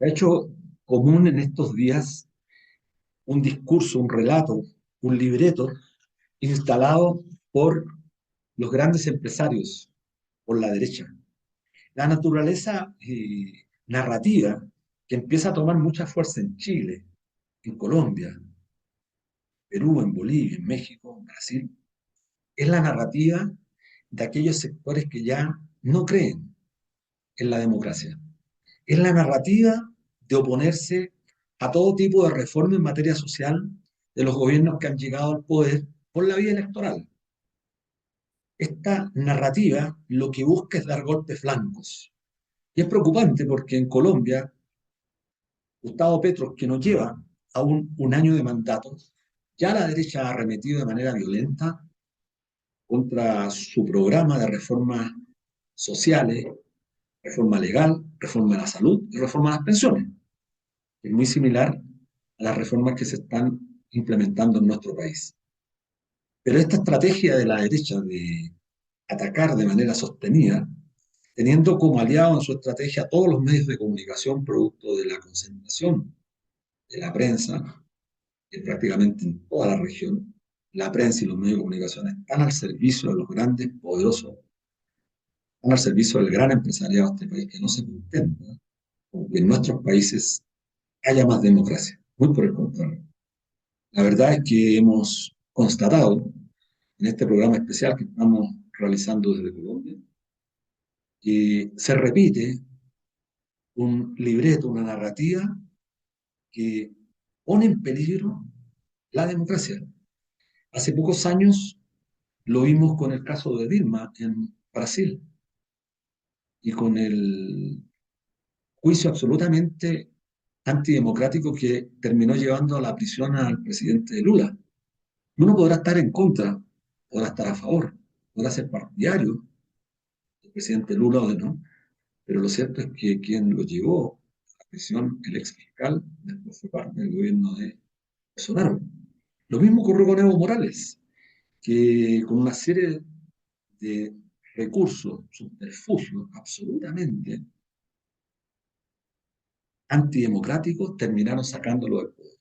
ha hecho común en estos días un discurso, un relato, un libreto instalado por los grandes empresarios, por la derecha. La naturaleza narrativa que empieza a tomar mucha fuerza en Chile, en Colombia, Perú, en Bolivia, en México, en Brasil, es la narrativa de aquellos sectores que ya no creen en la democracia. Es la narrativa de oponerse a todo tipo de reforma en materia social de los gobiernos que han llegado al poder por la vía electoral. Esta narrativa lo que busca es dar golpes blancos. Y es preocupante porque en Colombia, Gustavo Petro, que nos lleva aún un año de mandato, ya la derecha ha arremetido de manera violenta contra su programa de reformas sociales, reforma legal, reforma de la salud y reforma de las pensiones. Es muy similar a las reformas que se están implementando en nuestro país. Pero esta estrategia de la derecha de atacar de manera sostenida, teniendo como aliado en su estrategia todos los medios de comunicación producto de la concentración de la prensa, que prácticamente en toda la región, la prensa y los medios de comunicación están al servicio de los grandes, poderosos, están al servicio del gran empresariado de este país que no se contenta con que en nuestros países haya más democracia. Muy por el contrario. La verdad es que hemos constatado en este programa especial que estamos realizando desde Colombia que se repite un libreto, una narrativa que pone en peligro la democracia. Hace pocos años lo vimos con el caso de Dilma en Brasil y con el juicio absolutamente antidemocrático que terminó llevando a la prisión al presidente Lula. Uno podrá estar en contra, podrá estar a favor, podrá ser partidario del presidente Lula o de no, pero lo cierto es que quien lo llevó a la prisión, el ex fiscal, después fue parte del gobierno de Bolsonaro. Lo mismo ocurrió con Evo Morales, que con una serie de recursos, subterfugios absolutamente antidemocráticos, terminaron sacándolo del poder.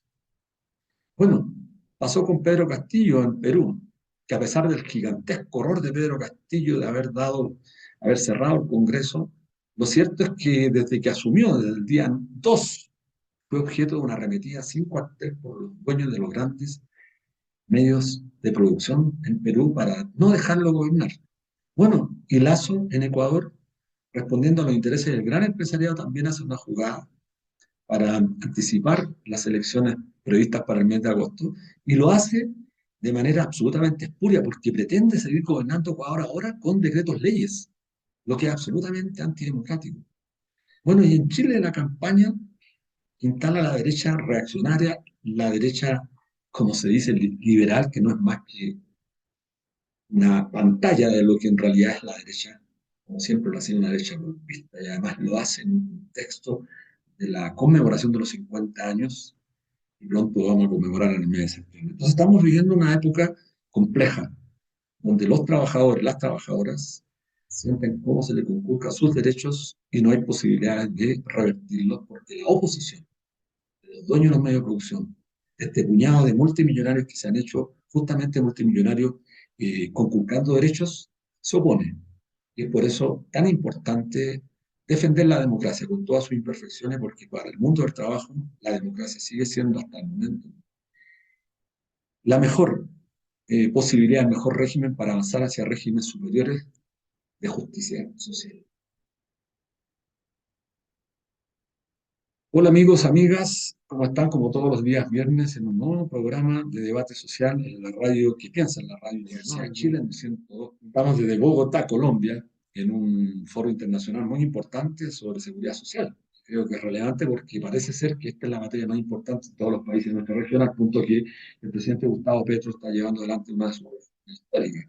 Bueno, pasó con Pedro Castillo en Perú, que a pesar del gigantesco horror de Pedro Castillo de haber cerrado el Congreso, lo cierto es que desde que asumió, desde el día 2, fue objeto de una arremetida sin cuartel por los dueños de los grandes medios de producción en Perú para no dejarlo gobernar. Bueno, y Lasso en Ecuador, respondiendo a los intereses del gran empresariado, también hace una jugada para anticipar las elecciones previstas para el mes de agosto, y lo hace de manera absolutamente espuria, porque pretende seguir gobernando Ecuador ahora con decretos leyes, lo que es absolutamente antidemocrático. Bueno, y en Chile la campaña instala la derecha reaccionaria, la derecha, como se dice, liberal, que no es más que una pantalla de lo que en realidad es la derecha, como siempre lo ha sido una derecha golpista, y además lo hace en un contexto de la conmemoración de los 50 años, y pronto vamos a conmemorar en el mes de septiembre. Entonces estamos viviendo una época compleja, donde los trabajadores, las trabajadoras, sienten cómo se les conculca sus derechos y no hay posibilidades de revertirlos porque la oposición, de los dueños de los medios de producción, este puñado de multimillonarios que se han hecho justamente multimillonarios conculcando derechos, se opone. Y es por eso tan importante defender la democracia con todas sus imperfecciones, porque para el mundo del trabajo la democracia sigue siendo hasta el momento la mejor posibilidad, el mejor régimen para avanzar hacia regímenes superiores de justicia social. Hola amigos, amigas, ¿cómo están? Como todos los días viernes en un nuevo programa de debate social en la radio ¿Qué piensa? En la radio Universidad de Chile en el 102. Estamos desde Bogotá, Colombia, en un foro internacional muy importante sobre seguridad social. Creo que es relevante porque parece ser que esta es la materia más importante en todos los países de nuestra región, al punto que el presidente Gustavo Petro está llevando adelante una de sus reformas históricas.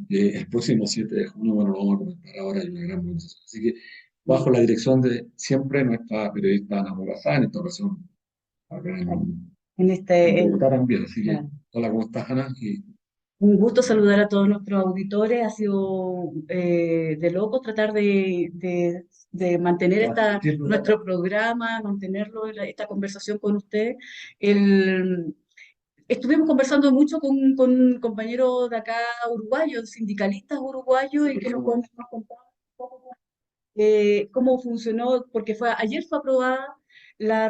El próximo 7 de junio, bueno, lo vamos a comentar ahora, hay una gran movilización. Así que bajo la dirección de siempre nuestra periodista Ana Morazán, en esta ocasión acá en En este, Bogotá también. Así que, hola, ¿cómo estás, Ana? Un gusto saludar a todos nuestros auditores. Ha sido de locos tratar de mantener nuestro programa, mantenerlo, esta conversación con ustedes. El, Estuvimos conversando mucho con compañeros de acá uruguayos, sindicalistas uruguayos, y que nos contaban un poco cómo funcionó, porque ayer fue aprobada la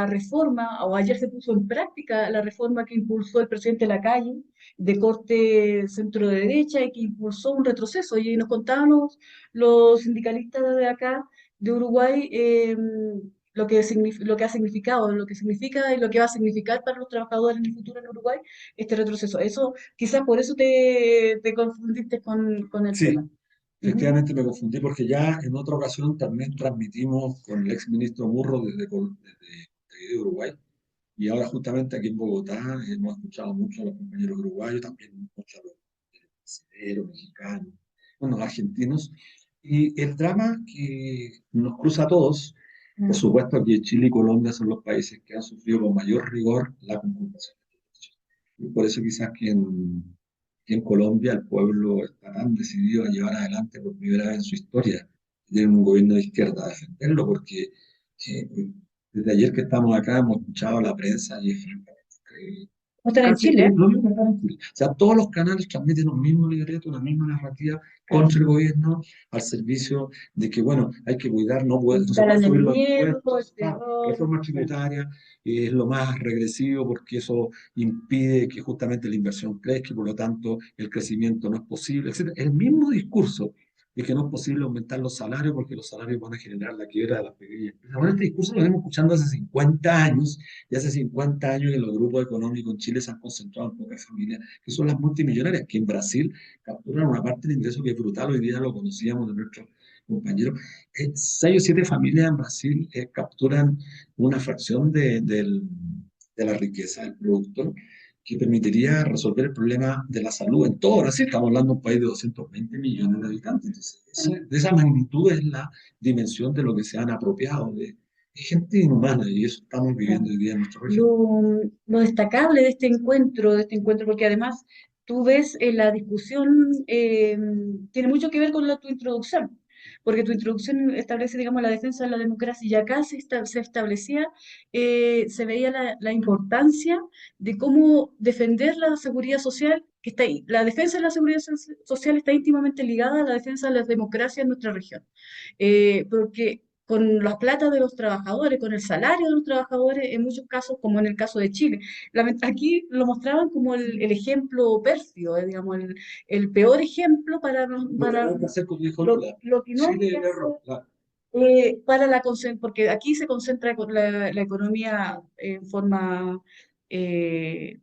reforma, o ayer se puso en práctica la reforma que impulsó el presidente Lacalle, de corte centro de derecha, y que impulsó un retroceso. Y nos contaban los sindicalistas de acá, de Uruguay, lo que ha significado, lo que significa y lo que va a significar para los trabajadores en el futuro en Uruguay este retroceso. Eso, quizás por eso te confundiste con el Sí, tema. Ujú. efectivamente me confundí porque ya en otra ocasión también transmitimos con el ex ministro Murro desde Uruguay. Y ahora justamente aquí en Bogotá hemos escuchado mucho a los compañeros uruguayos, también mucho a los brasileños, mexicanos, bueno, argentinos. Y el drama que nos cruza a todos, por supuesto que Chile y Colombia son los países que han sufrido con mayor rigor la conculcación de derechos. Y por eso quizás que en Colombia el pueblo está tan decidido a llevar adelante por primera vez en su historia, tener un gobierno de izquierda, a defenderlo, porque desde ayer que estamos acá hemos escuchado la prensa y es francamente increíble. ¿Cómo están en Casi que Chile? lo mismo que acá en Chile. O sea, todos los canales transmiten un mismo libreto, una misma narrativa contra el gobierno, al servicio de que, bueno, hay que cuidar, no se pueden Instalan el subir los miedo, el impuestos, terror. reforma tributaria es lo más regresivo porque eso impide que justamente la inversión crezca y por lo tanto el crecimiento no es posible, etcétera. El mismo discurso de que no es posible aumentar los salarios porque los salarios van a generar la quiebra de las pequeñas empresas. Bueno, este discurso lo venimos escuchando hace 50 años y hace 50 años que los grupos económicos en Chile se han concentrado en pocas familias, que son las multimillonarias, que en Brasil capturan una parte del ingreso que es brutal, hoy día lo conocíamos de nuestros compañeros. 6 o 7 familias en Brasil capturan una fracción de la riqueza del productor que permitiría resolver el problema de la salud en todo Brasil. Estamos hablando de un país de 220 millones de habitantes. Entonces, de esa magnitud es la dimensión de lo que se han apropiado de gente inhumana y eso estamos viviendo hoy día en nuestra región. Lo destacable de este encuentro, porque además tú ves la discusión, tiene mucho que ver con tu introducción, porque tu introducción establece, digamos, la defensa de la democracia, y acá se establecía, se veía la importancia de cómo defender la seguridad social, que está ahí. La defensa de la seguridad social está íntimamente ligada a la defensa de la democracia en nuestra región, porque con las plata de los trabajadores, con el salario de los trabajadores, en muchos casos, como en el caso de Chile. Aquí lo mostraban como el ejemplo pérfido, digamos, el peor ejemplo Lo que no hay que hacer, como dijo lo, Lula, lo que no hay Chile que el error. hacer Claro. porque aquí se concentra la economía en forma eh,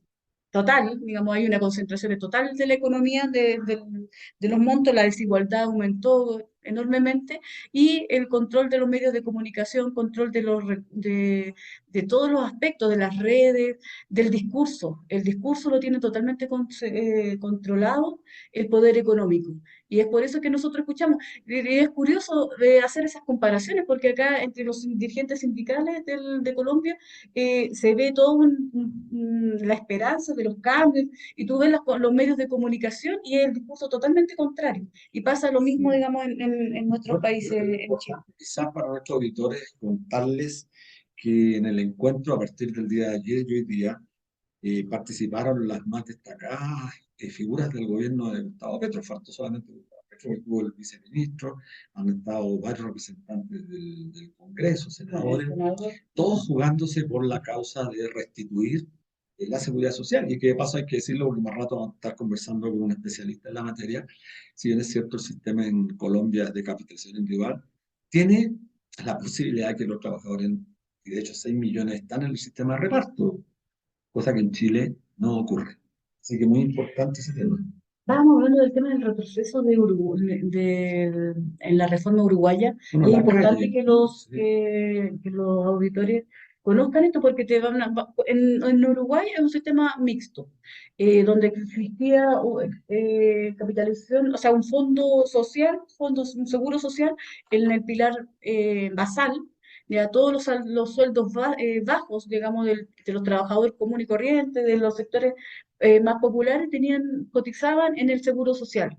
total, digamos, hay una concentración total de la economía, de los montos, la desigualdad aumentó enormemente, y el control de los medios de comunicación, control de todos los aspectos, de las redes, del discurso. El discurso lo tiene totalmente controlado el poder económico. Y es por eso que nosotros escuchamos. Y es curioso hacer esas comparaciones, porque acá entre los dirigentes sindicales de Colombia, se ve toda la esperanza de los cambios, y tú ves los medios de comunicación y es el discurso totalmente contrario. Y pasa lo mismo, Sí. digamos, en nuestros Bueno, países, es en Chile. importante quizás para nuestros auditores contarles que en el encuentro a partir del día de ayer y hoy día participaron las más destacadas figuras del gobierno de Gustavo Petro. Faltó solamente Gustavo Petro, que estuvo el viceministro, han estado varios representantes del Congreso, El senadores, senador. todos jugándose por la causa de restituir la seguridad social. Y que de paso hay que decirlo, porque más rato vamos a estar conversando con un especialista en la materia. Si bien es cierto, el sistema en Colombia de capitalización individual tiene la posibilidad de que los trabajadores, y de hecho 6 millones están en el sistema de reparto, cosa que en Chile no ocurre. Así que muy importante ese tema. Estábamos hablando del tema del retroceso en la reforma uruguaya, Bueno, y es la importante calle, que sí, que los auditores conozcan esto, porque en Uruguay es un sistema mixto, donde existía capitalización, o sea, un fondo social, un seguro social en el pilar basal, ya todos los sueldos bajos, digamos, de los trabajadores comunes y corrientes, de los sectores más populares, cotizaban en el seguro social.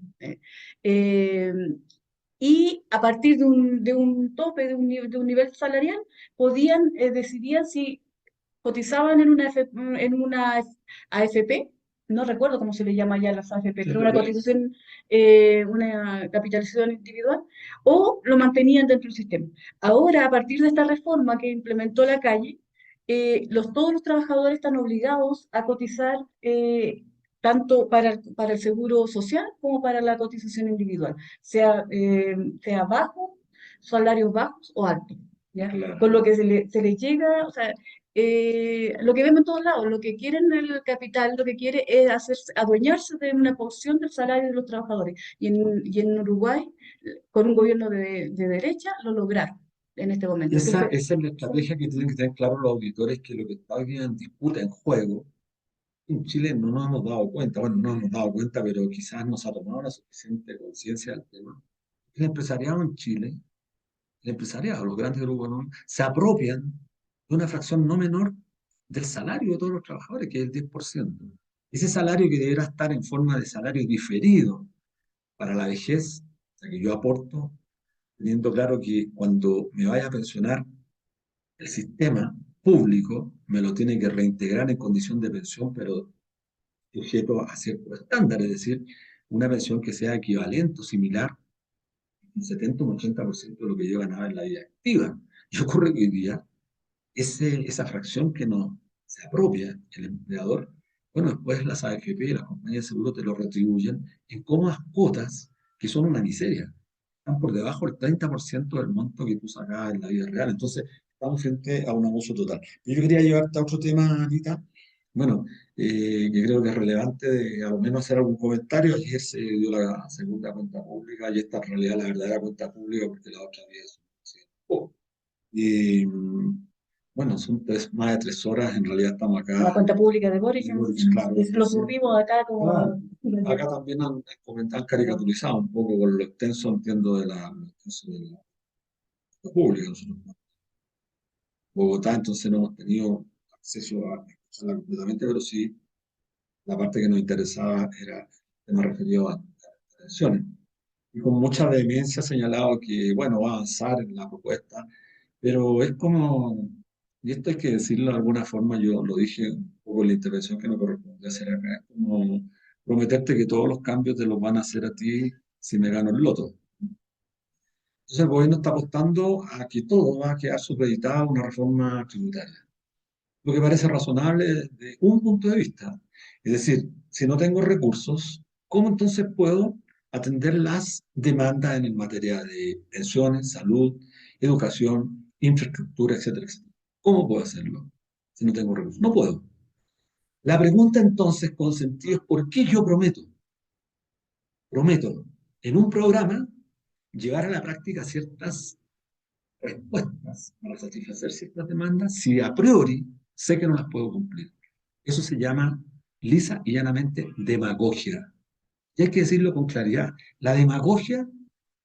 Eh, y a partir de un tope, de un nivel salarial, decidían si cotizaban en una AFP, no recuerdo cómo se le llama ya las AFP, pero una Sí. cotización, una capitalización individual, o lo mantenían dentro del sistema. Ahora, a partir de esta reforma que implementó la calle, todos los trabajadores están obligados a cotizar tanto para el seguro social como para la cotización individual, sea bajo, salarios bajos o altos. ¿Ya? Claro. Con lo que se le llega, o sea, lo que vemos en todos lados, lo que quieren el capital, lo que quiere es adueñarse de una porción del salario de los trabajadores. Y en Uruguay, con un gobierno de derecha, lo lograron en este momento. Esa, Entonces, esa es la estrategia que tienen que tener claro los auditores, que lo que está hoy día en disputa, en juego, en Chile no nos hemos dado cuenta, bueno, no nos hemos dado cuenta, pero quizás no se ha tomado la suficiente conciencia del tema. El empresariado en Chile, el empresariado, los grandes grupos, ¿no?, se apropian de una fracción no menor del salario de todos los trabajadores, que es el 10%. Ese salario que deberá estar en forma de salario diferido para la vejez, o sea, que yo aporto, teniendo claro que cuando me vaya a pensionar, el sistema público me lo tiene que reintegrar en condición de pensión, pero sujeto a ciertos estándares, es decir, una pensión que sea equivalente o similar un 70 o un 80% de lo que yo ganaba en la vida activa. Y ocurre que hoy día esa fracción que no se apropia el empleador, bueno, después las AFP y las compañías de seguro te lo retribuyen en cómodas cuotas que son una miseria. Están por debajo del 30% del monto que tú sacabas en la vida real. Entonces, estamos frente a un abuso total. Yo quería llevarte a otro tema, Anita. Bueno, que creo que es relevante de a lo menos hacer algún comentario. Ayer se dio la segunda cuenta pública y esta en realidad la verdadera cuenta pública porque la otra día es poco. Y bueno, son más de 3 horas, en realidad estamos la acá. cuenta pública de Boris, Claro, lo subimos acá claro. como... Acá también han caricaturizado un poco por lo extenso, entiendo, lo extenso de la cuenta pública. Nosotros en Bogotá, entonces no hemos tenido acceso a escucharla completamente, pero sí la parte que nos interesaba era el tema referido a pensiones. Y con mucha vehemencia ha señalado que, bueno, va a avanzar en la propuesta, pero es como, y esto hay que decirlo de alguna forma, yo lo dije un poco en la intervención que no corresponde hacer acá, es como prometerte que todos los cambios te los van a hacer a ti si me gano el loto. Entonces el gobierno está apostando a que todo va a quedar supeditado a una reforma tributaria, lo que parece razonable desde un punto de vista. Es decir, si no tengo recursos, ¿cómo entonces puedo atender las demandas en materia de pensiones, salud, educación, infraestructura, etcétera, etcétera? ¿Cómo puedo hacerlo si no tengo recursos? No puedo. La pregunta entonces con sentido es ¿por qué yo prometo en un programa llevar a la práctica ciertas respuestas para satisfacer ciertas demandas si a priori sé que no las puedo cumplir? Eso se llama lisa y llanamente demagogia. Y hay que decirlo con claridad. La demagogia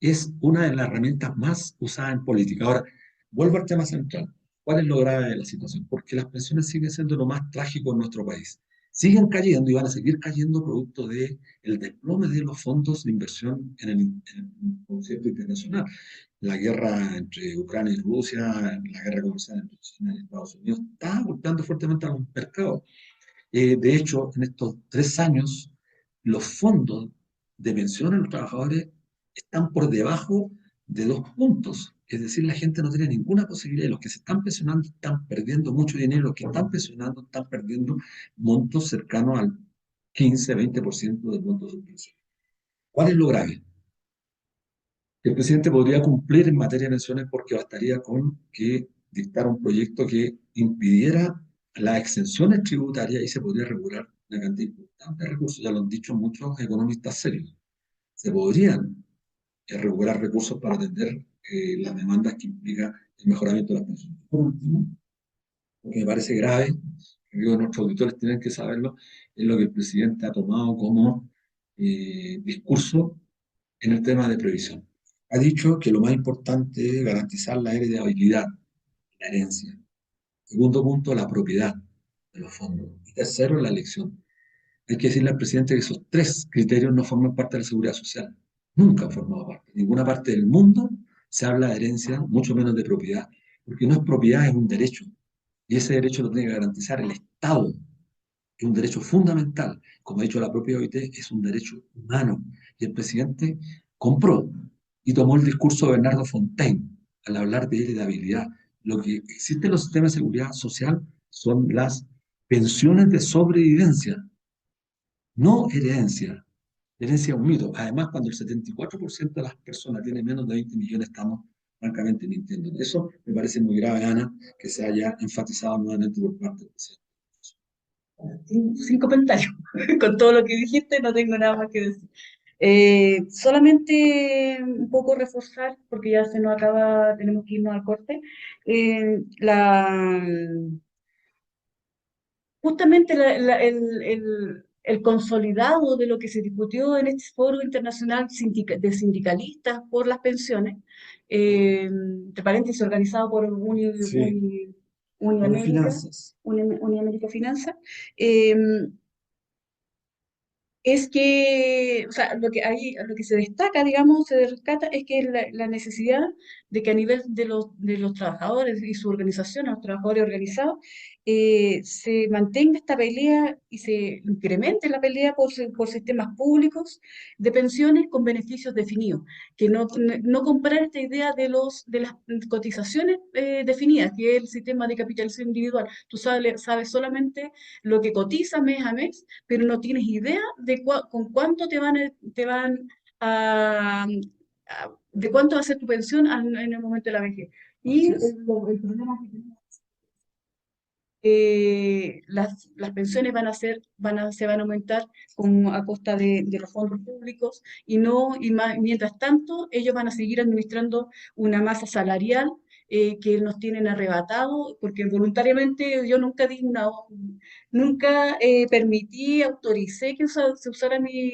es una de las herramientas más usadas en política. Ahora, vuelvo al tema central. ¿Cuál es lo grave de la situación? Porque las pensiones siguen siendo lo más trágico en nuestro país. Siguen cayendo y van a seguir cayendo producto del desplome de los fondos de inversión en el concierto internacional. La guerra entre Ucrania y Rusia, la guerra comercial entre China y Estados Unidos, está golpeando fuertemente a los mercados. De hecho, en estos 3 años, los fondos de pensión a los trabajadores están por debajo de 2 puntos. Es decir, la gente no tiene ninguna posibilidad. Y los que se están pensionando están perdiendo mucho dinero. Los que están pensionando están perdiendo montos cercanos al 15-20% del monto de su pensión. ¿Cuál es lo grave? Que el presidente podría cumplir en materia de pensiones porque bastaría con que dictara un proyecto que impidiera las exenciones tributarias y se podría regular una cantidad importante de recursos. Ya lo han dicho muchos economistas serios. Se podrían regular recursos para atender las demandas que implica el mejoramiento de las pensiones. Por último, lo que me parece grave, que digo, nuestros auditores tienen que saberlo, es lo que el presidente ha tomado como discurso en el tema de previsión. Ha dicho que lo más importante es garantizar la heredabilidad. la herencia. Segundo punto, la propiedad de los fondos. Y tercero, la elección. Hay que decirle al presidente que esos tres criterios no forman parte de la seguridad social. Nunca han formado parte. En ninguna parte del mundo se habla de herencia, mucho menos de propiedad, porque no es propiedad, es un derecho. Y ese derecho lo tiene que garantizar el Estado. Es un derecho fundamental. Como ha dicho la propia OIT, es un derecho humano. Y el presidente compró y tomó el discurso de Bernardo Fontaine al hablar de heredabilidad. Lo que existe en los sistemas de seguridad social son las pensiones de sobrevivencia, no herencia. Herencia es un mito. Además, cuando el 74% de las personas tienen menos de 20 millones, estamos francamente mintiendo. Eso me parece muy grave, Ana, que se haya enfatizado nuevamente por parte del presidente. Sin comentarios. Con todo lo que dijiste, no tengo nada más que decir. Solamente un poco reforzar, porque ya se nos acaba, tenemos que irnos al corte. eh, la, Justamente el consolidado de lo que se discutió en este foro internacional de sindicalistas por las pensiones, entre paréntesis, organizado por Sí, buenas Uniamérica, finanzas. Uniamérica Finanza, eh, es que, o sea, lo que ahí, lo que se destaca, digamos, se rescata, es que la necesidad de que a nivel de los trabajadores y su organización, los trabajadores organizados, se mantenga esta pelea y se incremente la pelea por sistemas públicos de pensiones con beneficios definidos, que no comprar esta idea de las cotizaciones definidas, que es el sistema de capitalización individual. Tú sabes solamente lo que cotiza mes a mes, pero no tienes idea de con cuánto te van de cuánto va a ser tu pensión en el momento de la vejez. Y el problema que tenemos, las pensiones se van a aumentar a costa de los fondos públicos y no, mientras tanto, ellos van a seguir administrando una masa salarial que nos tienen arrebatado, porque voluntariamente yo nunca permití, autoricé que se usara mi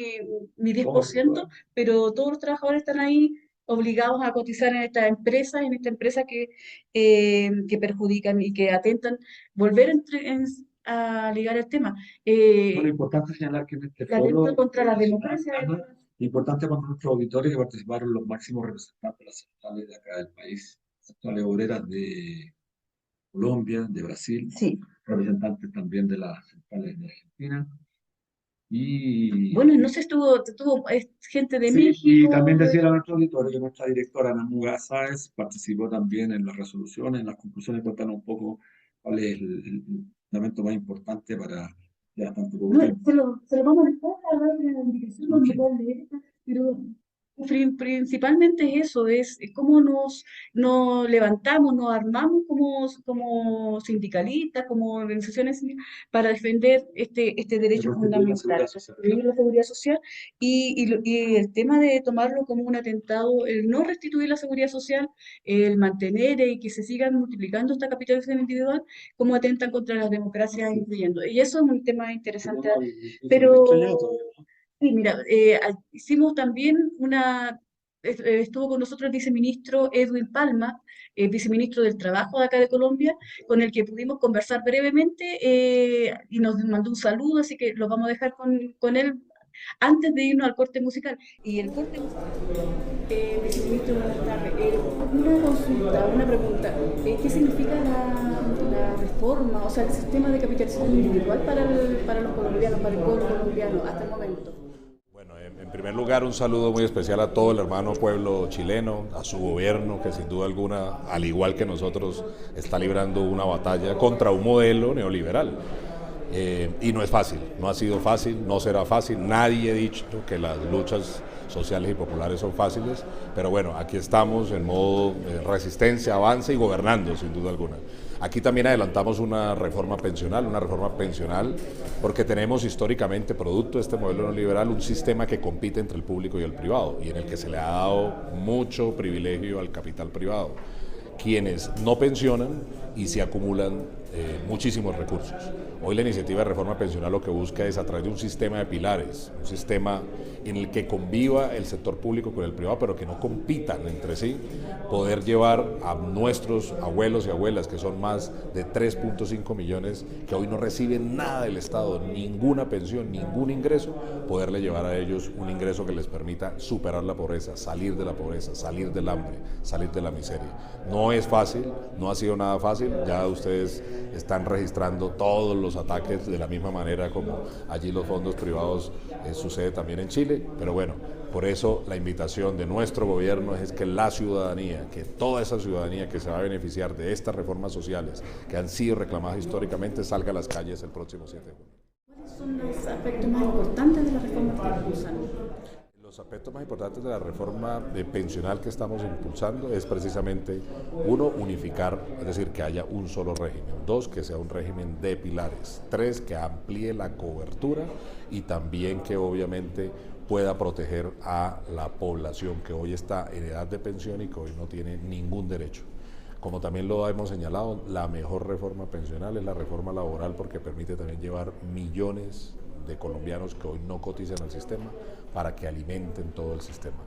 10%, pero todos los trabajadores están ahí obligados a cotizar en esta empresa que perjudican y que atentan volver a ligar el tema. Bueno, importante señalar que en este La lucha foro contra la internacional, democracia. Ana, importante para nuestros auditores que participaron los máximos representantes de las centrales de acá del país, centrales obreras de Colombia, de Brasil, Sí. representantes también de las centrales de Argentina. Y, Bueno, no sé, estuvo gente de sí, y México. también decía a nuestro auditorio que nuestra directora Ana Muga Sáez participó también en las resoluciones, en las conclusiones, cuéntanos un poco cuál es el fundamento más importante para ya bastante poco No, tiempo. se lo vamos a dejar a dar la indicación donde Ok. puedan leer, pero principalmente es eso, es cómo nos levantamos, nos armamos como sindicalistas, como organizaciones para defender este derecho Restituir la fundamental, seguridad social. restituir la seguridad social y el tema de tomarlo como un atentado, el no restituir la seguridad social, el mantener y que se sigan multiplicando esta capitalización individual, cómo atentan contra las democracias incluyendo. Y eso es un tema interesante, pero sí, mira, hicimos también estuvo con nosotros el viceministro Edwin Palma, viceministro del Trabajo de acá de Colombia, con el que pudimos conversar brevemente y nos mandó un saludo, así que lo vamos a dejar con él antes de irnos al corte musical. Y el corte musical, viceministro, buenas tardes. Una consulta, una pregunta. ¿Qué significa la reforma, o sea, el sistema de capitalización individual para los colombianos, para el pueblo colombiano hasta el momento? Bueno, en primer lugar, un saludo muy especial a todo el hermano pueblo chileno, a su gobierno, que sin duda alguna, al igual que nosotros, está librando una batalla contra un modelo neoliberal. Y no es fácil, no ha sido fácil, no será fácil. Nadie ha dicho que las luchas sociales y populares son fáciles, pero bueno, aquí estamos en modo resistencia, avance y gobernando, sin duda alguna. Aquí también adelantamos una reforma pensional, porque tenemos históricamente, producto de este modelo neoliberal, un sistema que compite entre el público y el privado, y en el que se le ha dado mucho privilegio al capital privado, quienes no pensionan y se acumulan muchísimos recursos. Hoy la iniciativa de reforma pensional lo que busca es, a través de un sistema de pilares, un sistema en el que conviva el sector público con el privado, pero que no compitan entre sí, poder llevar a nuestros abuelos y abuelas, que son más de 3.5 millones, que hoy no reciben nada del Estado, ninguna pensión, ningún ingreso, poderle llevar a ellos un ingreso que les permita superar la pobreza, salir de la pobreza, salir del hambre, salir de la miseria. No es fácil, no ha sido nada fácil, ya ustedes están registrando todos los ataques de la misma manera como allí los fondos privados sucede también en Chile, pero bueno, por eso la invitación de nuestro gobierno es que la ciudadanía, que toda esa ciudadanía que se va a beneficiar de estas reformas sociales que han sido reclamadas históricamente salga a las calles el próximo 7 de junio. ¿Cuáles son los aspectos más importantes de la reforma que están impulsando? Los aspectos más importantes de la reforma pensional que estamos impulsando es precisamente, uno, unificar, es decir, que haya un solo régimen; dos, que sea un régimen de pilares; tres, que amplíe la cobertura y también que obviamente pueda proteger a la población que hoy está en edad de pensión y que hoy no tiene ningún derecho. Como también lo hemos señalado, la mejor reforma pensional es la reforma laboral, porque permite también llevar millones de colombianos que hoy no cotizan al sistema para que alimenten todo el sistema.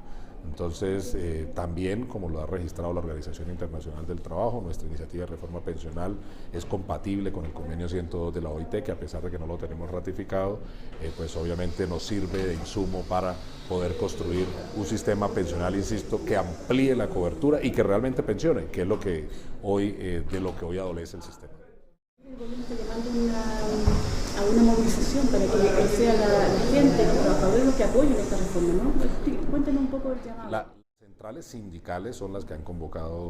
Entonces, también, como lo ha registrado la Organización Internacional del Trabajo, nuestra iniciativa de reforma pensional es compatible con el convenio 102 de la OIT, que a pesar de que no lo tenemos ratificado, pues obviamente nos sirve de insumo para poder construir un sistema pensional, insisto, que amplíe la cobertura y que realmente pensione, que es lo que hoy, de lo que hoy adolece el sistema. El gobierno está llamando a una movilización para que sea la gente, los trabajadores, los que apoyen esta reforma, ¿no? Cuéntenos un poco del llamado. Las centrales sindicales son las que han convocado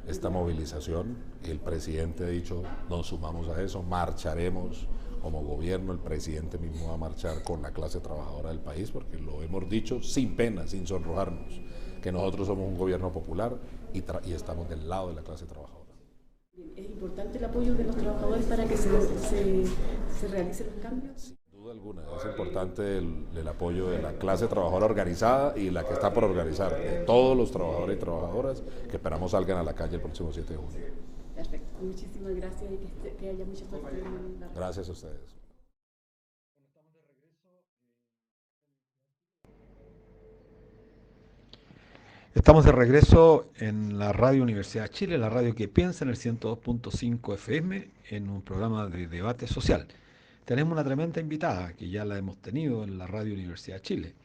esta movilización. El presidente ha dicho, nos sumamos a eso, marcharemos como gobierno. El presidente mismo va a marchar con la clase trabajadora del país, porque lo hemos dicho sin pena, sin sonrojarnos, que nosotros somos un gobierno popular y estamos del lado de la clase trabajadora. ¿Es importante el apoyo de los trabajadores para que se realicen los cambios? Sin duda alguna, es importante el apoyo de la clase trabajadora organizada y la que está por organizar, de todos los trabajadores y trabajadoras que esperamos salgan a la calle el próximo 7 de junio. Perfecto, muchísimas gracias y que haya mucha suerte en la... Gracias a ustedes. Estamos de regreso en la Radio Universidad de Chile, la radio que piensa, en el 102.5 FM, en un programa de debate social. Tenemos una tremenda invitada que ya la hemos tenido en la Radio Universidad de Chile,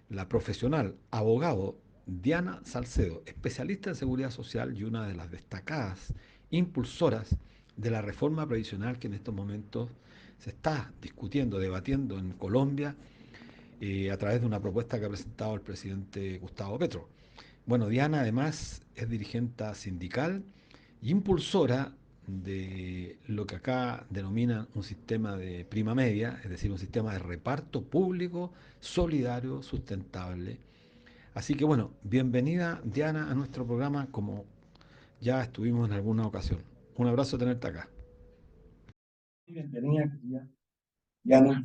la profesional abogado Diana Salcedo, especialista en seguridad social y una de las destacadas impulsoras de la reforma previsional que en estos momentos se está discutiendo, debatiendo en Colombia, a través de una propuesta que ha presentado el presidente Gustavo Petro. Bueno, Diana además es dirigente sindical y impulsora de lo que acá denominan un sistema de prima media, es decir, un sistema de reparto público, solidario, sustentable. Así que bueno, bienvenida Diana a nuestro programa, como ya estuvimos en alguna ocasión. Un abrazo tenerte acá. Bienvenida, Diana.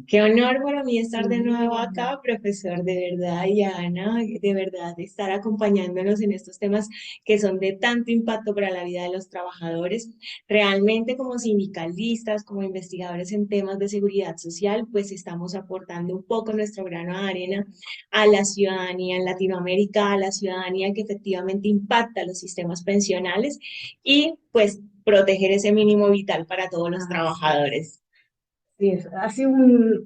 Qué honor para mí estar de nuevo acá, profesor, de verdad, y Ana, de verdad, estar acompañándonos en estos temas que son de tanto impacto para la vida de los trabajadores. Realmente, como sindicalistas, como investigadores en temas de seguridad social, pues estamos aportando un poco nuestro grano de arena a la ciudadanía en Latinoamérica, a la ciudadanía que efectivamente impacta los sistemas pensionales y pues proteger ese mínimo vital para todos los trabajadores. Sí, ha sido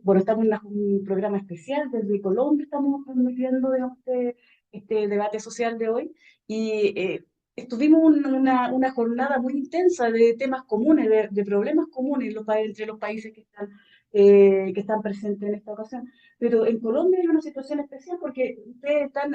bueno, estamos en un programa especial desde Colombia, estamos transmitiendo, digamos, este debate social de hoy y estuvimos una jornada muy intensa de temas comunes, de problemas comunes entre los países que están presentes en esta ocasión. Pero en Colombia hay una situación especial porque ustedes están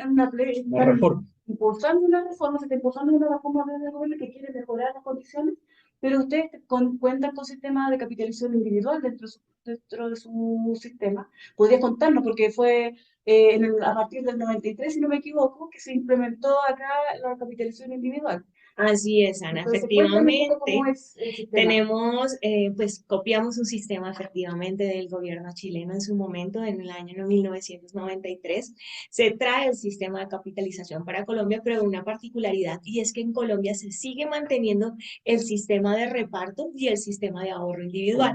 impulsando una reforma, se está impulsando una reforma desde el gobierno que quiere mejorar las condiciones, pero ustedes cuentan con sistemas de capitalización individual dentro dentro de su sistema. ¿Podrías contarnos? Porque fue a partir del 93, si no me equivoco, que se implementó acá la capitalización individual. Así es, Ana, Entonces, cuéntame un poco cómo efectivamente. es el sistema. Tenemos, pues copiamos un sistema efectivamente del gobierno chileno en su momento, en el año 1993. Se trae el sistema de capitalización para Colombia, pero una particularidad, y es que en Colombia se sigue manteniendo el sistema de reparto y el sistema de ahorro individual.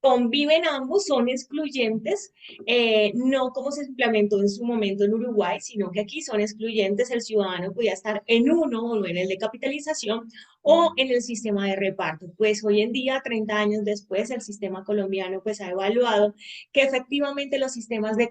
Conviven ambos, son excluyentes, no como se implementó en su momento en Uruguay, sino que aquí son excluyentes, el ciudadano podía estar en uno o en el de capitalización o en el sistema de reparto. Pues hoy en día, 30 años después, el sistema colombiano pues ha evaluado que efectivamente los sistemas de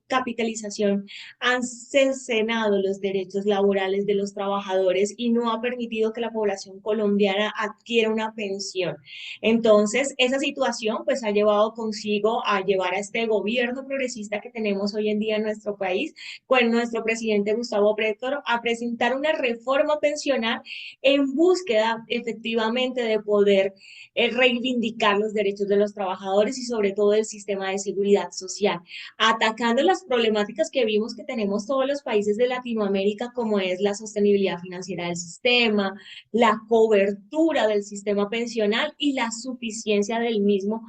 capitalización han cercenado los derechos laborales de los trabajadores y no ha permitido que la población colombiana adquiera una pensión. Entonces, esa situación pues ha llevado consigo a llevar a este gobierno progresista que tenemos hoy en día en nuestro país, con nuestro presidente Gustavo Petro, a presentar una reforma pensional en búsqueda efectivamente de poder reivindicar los derechos de los trabajadores y sobre todo el sistema de seguridad social, atacando las problemáticas que vimos que tenemos todos los países de Latinoamérica, como es la sostenibilidad financiera del sistema, la cobertura del sistema pensional y la suficiencia del mismo,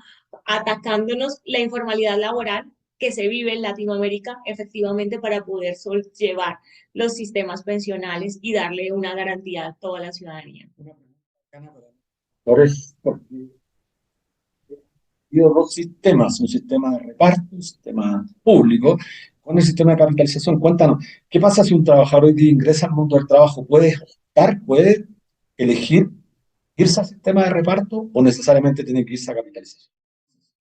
atacándonos la informalidad laboral que se vive en Latinoamérica efectivamente para poder llevar los sistemas pensionales y darle una garantía a toda la ciudadanía. Porque dos sistemas, un sistema de reparto, un sistema público, con el sistema de capitalización. Cuéntanos, ¿qué pasa si un trabajador hoy día ingresa al mundo del trabajo? ¿Puede optar, puede elegir irse al sistema de reparto o necesariamente tiene que irse a capitalización?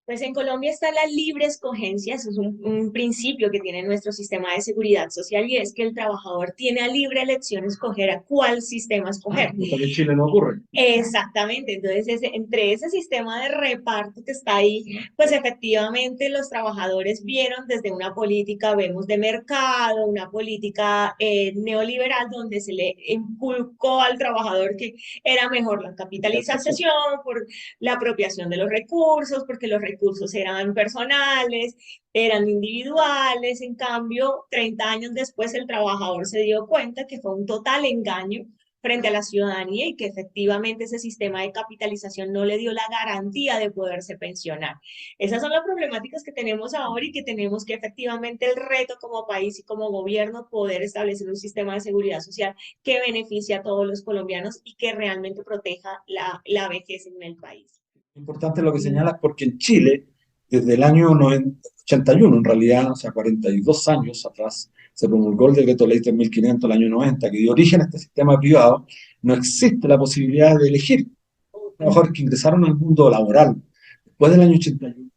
Pues en Colombia está la libre escogencia, eso es un principio que tiene nuestro sistema de seguridad social y es que el trabajador tiene a libre elección escoger a cuál sistema escoger. Cosa que en Chile no ocurre. Exactamente, entonces entre ese sistema de reparto que está ahí, pues efectivamente los trabajadores vieron desde una política, vemos de mercado, una política neoliberal donde se le inculcó al trabajador que era mejor la capitalización por la apropiación de los recursos, porque los recursos eran personales, eran individuales. En cambio, 30 años después el trabajador se dio cuenta que fue un total engaño frente a la ciudadanía y que efectivamente ese sistema de capitalización no le dio la garantía de poderse pensionar. Esas son las problemáticas que tenemos ahora y que tenemos que efectivamente el reto como país y como gobierno poder establecer un sistema de seguridad social que beneficie a todos los colombianos y que realmente proteja la vejez en el país. Importante lo que señalas porque en Chile, desde el año 81, en realidad, o sea, 42 años atrás, se promulgó el decreto ley 3500 del año 90, que dio origen a este sistema privado. No existe la posibilidad de elegir. Los trabajadores que ingresaron al mundo laboral después del año 81,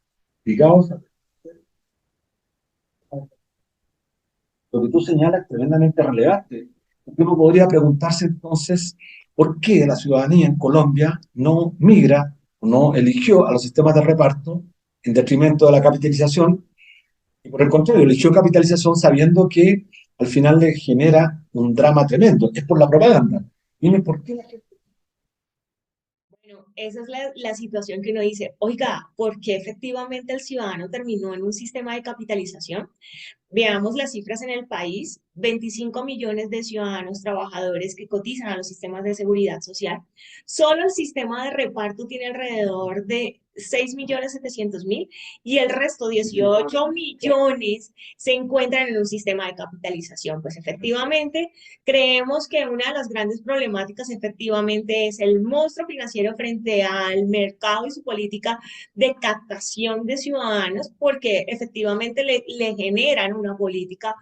ligados a lo que tú señalas, tremendamente relevante. Uno podría preguntarse entonces, ¿por qué la ciudadanía en Colombia no migra o no eligió a los sistemas de reparto en detrimento de la capitalización? Y por el contrario, eligió capitalización sabiendo que al final le genera un drama tremendo. Es por la propaganda. Dime, ¿por qué la gente? Bueno, esa es la situación que uno dice, oiga, ¿por qué efectivamente el ciudadano terminó en un sistema de capitalización? Veamos las cifras en el país, 25 millones de ciudadanos trabajadores que cotizan a los sistemas de seguridad social. Solo el sistema de reparto tiene alrededor de 6.700.000 y el resto, 18 millones, se encuentran en un sistema de capitalización. Pues efectivamente, creemos que una de las grandes problemáticas efectivamente es el monstruo financiero frente al mercado y su política de captación de ciudadanos, porque efectivamente le generan una política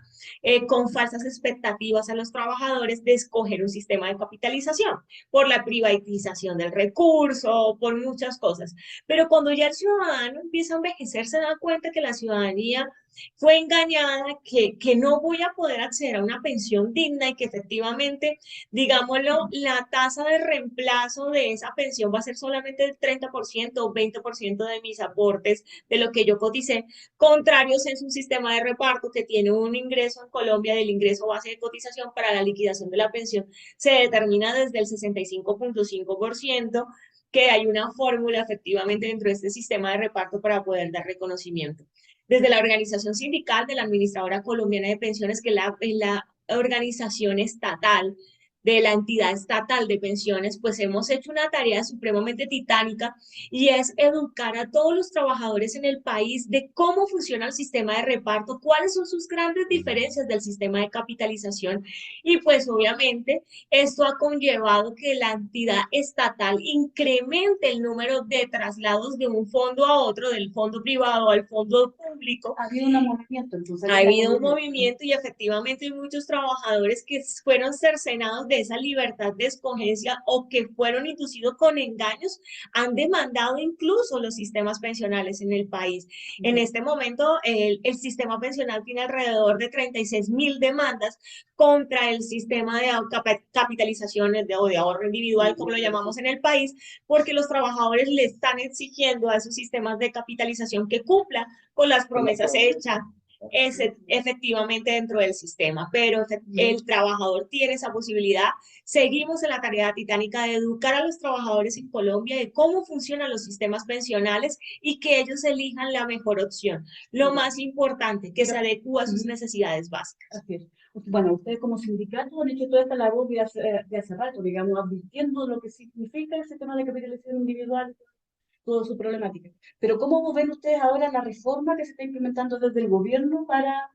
con falsas expectativas a los trabajadores de escoger un sistema de capitalización, por la privatización del recurso, por muchas cosas. Pero cuando ya el ciudadano empieza a envejecer, se da cuenta que la ciudadanía fue engañada, que no voy a poder acceder a una pensión digna y que efectivamente, digámoslo, la tasa de reemplazo de esa pensión va a ser solamente el 30% o 20% de mis aportes, de lo que yo coticé, contrarios en un sistema de reparto que tiene un ingreso en Colombia del ingreso base de cotización para la liquidación de la pensión, se determina desde el 65.5%, que hay una fórmula efectivamente dentro de este sistema de reparto para poder dar reconocimiento. Desde la organización sindical de la Administradora Colombiana de Pensiones, que es la organización estatal de la entidad estatal de pensiones, pues hemos hecho una tarea supremamente titánica y es educar a todos los trabajadores en el país de cómo funciona el sistema de reparto, cuáles son sus grandes diferencias del sistema de capitalización y pues obviamente esto ha conllevado que la entidad estatal incremente el número de traslados de un fondo a otro, del fondo privado al fondo público. Ha habido un movimiento, entonces. Ha habido un movimiento y efectivamente hay muchos trabajadores que fueron cercenados de esa libertad de escogencia o que fueron inducidos con engaños, han demandado incluso los sistemas pensionales en el país. En este momento, el sistema pensional tiene alrededor de 36.000 demandas contra el sistema de capitalizaciones o de ahorro individual, como lo llamamos en el país, porque los trabajadores le están exigiendo a esos sistemas de capitalización que cumplan con las promesas hechas efectivamente dentro del sistema, pero el trabajador tiene esa posibilidad. Seguimos en la tarea titánica de educar a los trabajadores en Colombia de cómo funcionan los sistemas pensionales y que ellos elijan la mejor opción. Lo más importante, que se adecue a sus necesidades básicas. Así es. Bueno, ustedes como sindicato han hecho toda esta labor de hace rato, digamos, advirtiendo lo que significa el sistema de capitalización individual, toda su problemática. Pero ¿cómo ven ustedes ahora la reforma que se está implementando desde el gobierno para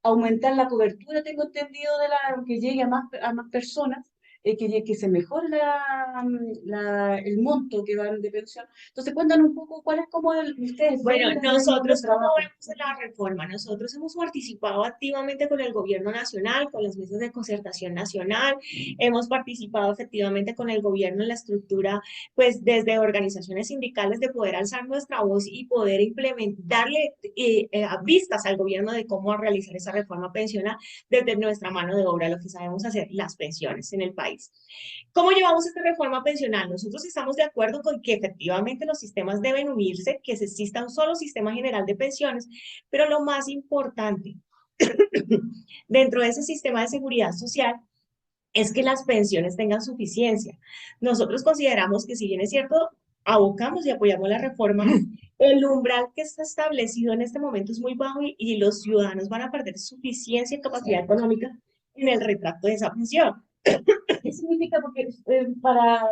aumentar la cobertura, tengo entendido, que llegue a más personas, que se mejore el monto que van de pensión? Entonces, cuéntanos un poco cuál es como ustedes Bueno, ven nosotros trabajo. como vemos la reforma, nosotros hemos participado activamente con el gobierno nacional, con las mesas de concertación nacional, hemos participado efectivamente con el gobierno en la estructura, pues desde organizaciones sindicales de poder alzar nuestra voz y poder darle vistas al gobierno de cómo realizar esa reforma pensional desde nuestra mano de obra, lo que sabemos hacer, las pensiones en el país. ¿Cómo llevamos esta reforma pensional? Nosotros estamos de acuerdo con que efectivamente los sistemas deben unirse, que se exista un solo sistema general de pensiones, pero lo más importante dentro de ese sistema de seguridad social es que las pensiones tengan suficiencia. Nosotros consideramos que, si bien es cierto, abocamos y apoyamos la reforma, el umbral que está establecido en este momento es muy bajo y los ciudadanos van a perder suficiencia y capacidad económica en el retracto de esa pensión. ¿Qué significa? Porque para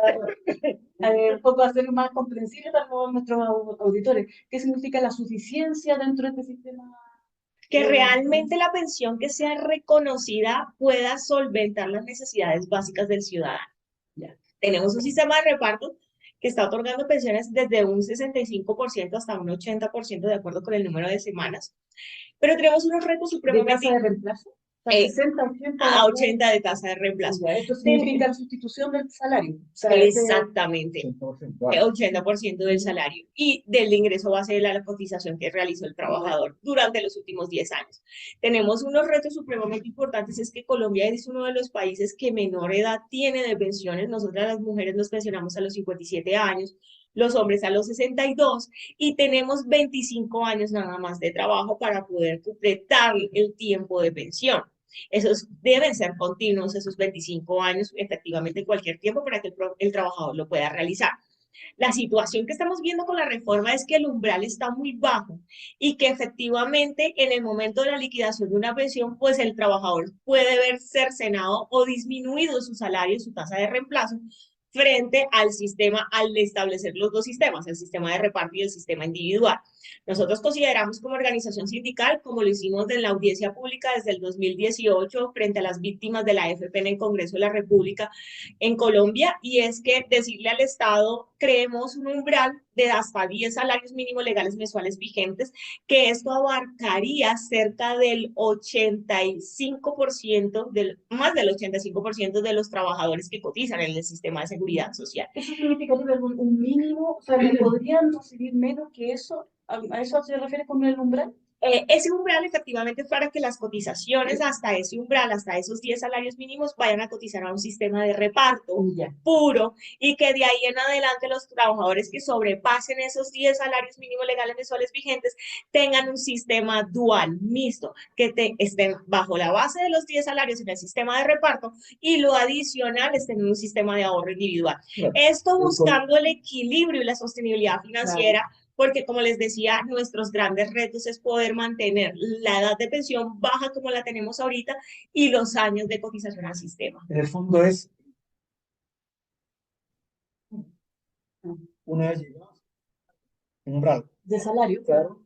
un poco hacerlo más comprensible para nuestros auditores, ¿qué significa la suficiencia dentro de este sistema? Que realmente la pensión que sea reconocida pueda solventar las necesidades básicas del ciudadano. Ya. Tenemos un sistema de reparto que está otorgando pensiones desde un 65% hasta un 80% de acuerdo con el número de semanas, pero tenemos unos retos ¿De supremamente... tasa de reemplazo? 60, 80, a 80 de tasa de reemplazo. Esto significa la sustitución del salario. O sea, exactamente, 80% del salario y del ingreso base de la cotización que realizó el trabajador durante los últimos 10 años. Tenemos unos retos supremamente importantes, es que Colombia es uno de los países que menor edad tiene de pensiones. Nosotras las mujeres nos pensionamos a los 57 años, los hombres a los 62 y tenemos 25 años nada más de trabajo para poder completar el tiempo de pensión. Esos deben ser continuos, esos 25 años, efectivamente, en cualquier tiempo para que el trabajador lo pueda realizar. La situación que estamos viendo con la reforma es que el umbral está muy bajo y que efectivamente en el momento de la liquidación de una pensión, pues el trabajador puede ver cercenado o disminuido su salario, su tasa de reemplazo, frente al sistema, al establecer los dos sistemas, el sistema de reparto y el sistema individual. Nosotros consideramos como organización sindical, como lo hicimos en la audiencia pública desde el 2018 frente a las víctimas de la AFP en el Congreso de la República en Colombia, y es que decirle al Estado, creemos un umbral de hasta 10 salarios mínimos legales mensuales vigentes, que esto abarcaría cerca del 85%, más del 85% de los trabajadores que cotizan en el sistema de seguridad social. ¿Eso significa un mínimo? O sea, ¿no podrían recibir menos que eso? ¿A eso se refiere con el umbral? Ese umbral efectivamente es para que las cotizaciones hasta ese umbral, hasta esos 10 salarios mínimos, vayan a cotizar a un sistema de reparto Ya. puro y que de ahí en adelante los trabajadores que sobrepasen esos 10 salarios mínimos legales mensuales vigentes tengan un sistema dual, mixto, que estén bajo la base de los 10 salarios en el sistema de reparto y lo adicional estén en un sistema de ahorro individual. Claro. Esto buscando el equilibrio y la sostenibilidad financiera, porque como les decía, nuestros grandes retos es poder mantener la edad de pensión baja como la tenemos ahorita y los años de cotización al sistema. En el fondo es una vez llegado un umbral, De salario. claro,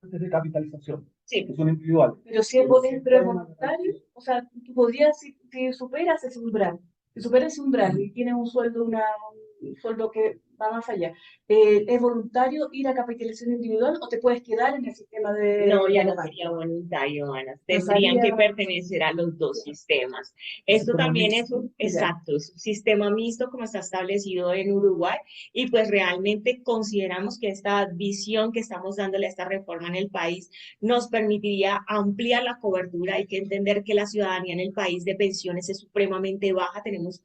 de capitalización, Sí. que son individuales. Pero si es voluntario, o sea, tú podrías, si superas ese umbral, si superas ese umbral y tienes un sueldo, un sueldo que va más allá, ¿es voluntario ir a capitalización individual o te puedes quedar en el sistema de... No, ya no reparto? sería voluntario, Ana. No Tendrían que sabía- pertenecer a los dos sistemas. Esto sistema también es mixto. un, exacto, es un sistema mixto como está establecido en Uruguay y pues realmente consideramos que esta visión que estamos dándole a esta reforma en el país nos permitiría ampliar la cobertura. Hay que entender que la ciudadanía en el país de pensiones es supremamente baja. Tenemos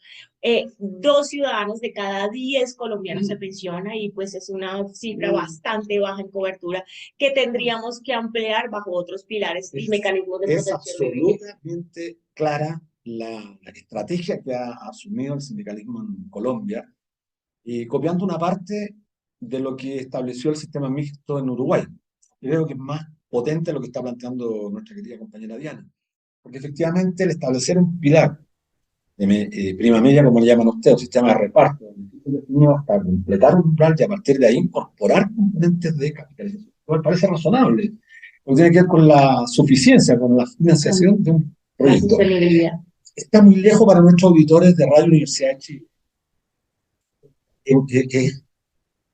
2 ciudadanos de cada 10 colombianos se pensiona y pues es una cifra bastante baja en cobertura que tendríamos que ampliar bajo otros pilares y mecanismos de Es protección de vivienda. absolutamente clara la estrategia que ha asumido el sindicalismo en Colombia y copiando una parte de lo que estableció el sistema mixto en Uruguay. Yo creo que es más potente lo que está planteando nuestra querida compañera Diana, porque efectivamente el establecer un pilar de prima media, como le llaman ustedes, un sistema de reparto, definido hasta completar un umbral y a partir de ahí incorporar componentes de capitalización. Me parece razonable, porque tiene que ver con la suficiencia, con la financiación de un La proyecto. sostenibilidad. Está muy lejos para nuestros auditores de Radio Universidad de Chile.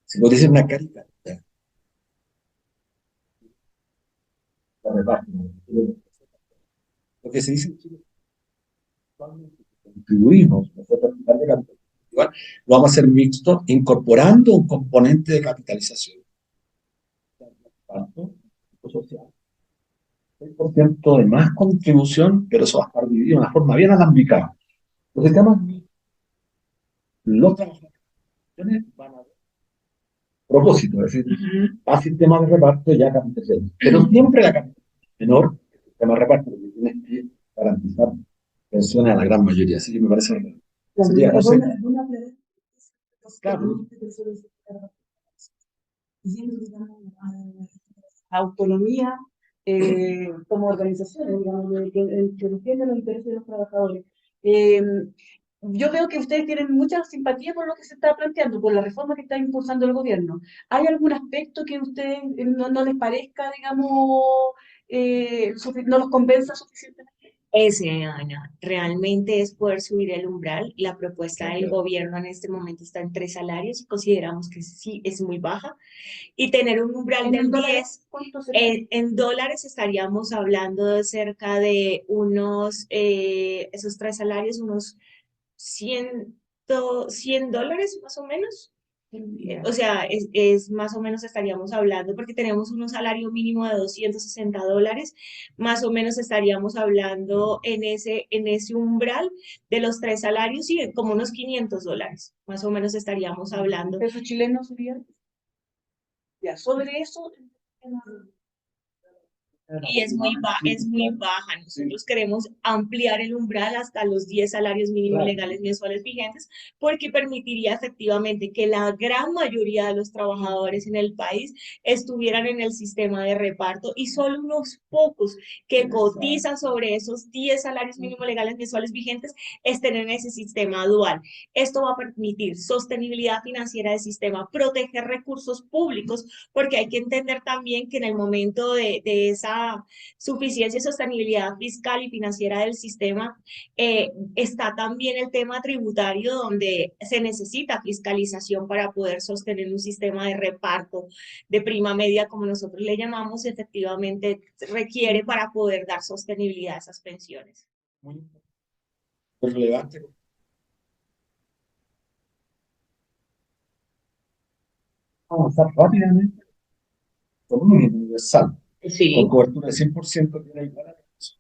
Se podría decir una caricatura. La reparto. Lo que se dice en Chile, contribuimos, nosotros igual, lo vamos a hacer mixto, incorporando un componente de capitalización. Reparto social. 6% de más contribución, pero eso va a estar dividido de una forma bien alambicada. Los sistemas, los trabajadores van a propósito, es decir, a sistemas de reparto ya capitalización. Pero siempre la capitalización menor que el sistema de reparto, porque tienes que garantizar pensiones a la gran mayoría. Así que me parece. Sería, no sé, claro, autonomía como organizaciones, digamos, que defienden los intereses de los trabajadores. Eh, yo veo que ustedes tienen mucha simpatía por lo que se está planteando, por la reforma que está impulsando el gobierno. ¿Hay algún aspecto que a ustedes no les parezca, digamos, no los convenza suficientemente? Ese, Ana, realmente es poder subir el umbral. La propuesta del gobierno en este momento está en 3 salarios y consideramos que sí es muy baja. Y tener un umbral del 10, ¿Cuánto sería? en dólares estaríamos hablando de cerca de unos, esos 3 salarios, unos 100 dólares más o menos. O sea, es más o menos estaríamos hablando, porque tenemos un salario mínimo de $260, más o menos estaríamos hablando en ese umbral de los 3 salarios y como unos $500, más o menos estaríamos hablando. ¿Pesos chilenos serían? Ya, sobre eso. Y es muy baja. Nosotros queremos ampliar el umbral hasta los 10 salarios mínimos legales mensuales vigentes, porque permitiría efectivamente que la gran mayoría de los trabajadores en el país estuvieran en el sistema de reparto y solo unos pocos que cotizan sobre esos 10 salarios mínimos legales mensuales vigentes estén en ese sistema dual. Esto va a permitir sostenibilidad financiera del sistema, proteger recursos públicos, porque hay que entender también que en el momento de esa suficiencia y sostenibilidad fiscal y financiera del sistema, está también el tema tributario, donde se necesita fiscalización para poder sostener un sistema de reparto de prima media, como nosotros le llamamos, efectivamente requiere para poder dar sostenibilidad a esas pensiones. muy relevante. vamos a avanzar rápidamente. económico universal, con Sí. cobertura de 100% que era igual a eso.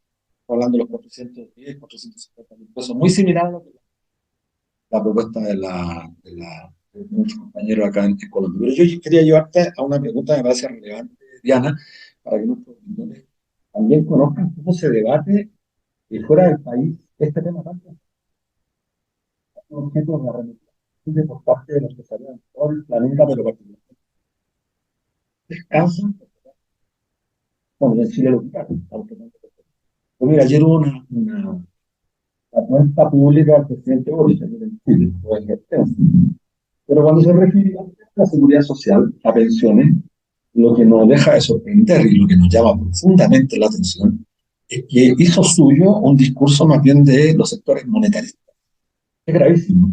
Hablando de los 410, 450 mil pesos, muy similar a lo que la propuesta de muchos compañeros acá en Colombia. Pero yo quería llevarte a una pregunta que me parece relevante, Diana, para que nuestros auditores también conozcan cómo se debate fuera del país este tema tanto objeto de la remisión por parte de los que salieron de todo el planeta, pero particularmente descansan. Bueno, en Chile lo quitaron. Pues mira, ayer hubo la cuenta pública del presidente Boric en Chile, fue extensa. Pero cuando se refiere a la seguridad social, a pensiones, lo que nos deja de sorprender y lo que nos llama profundamente la atención es que hizo suyo un discurso más bien de los sectores monetaristas. Es gravísimo.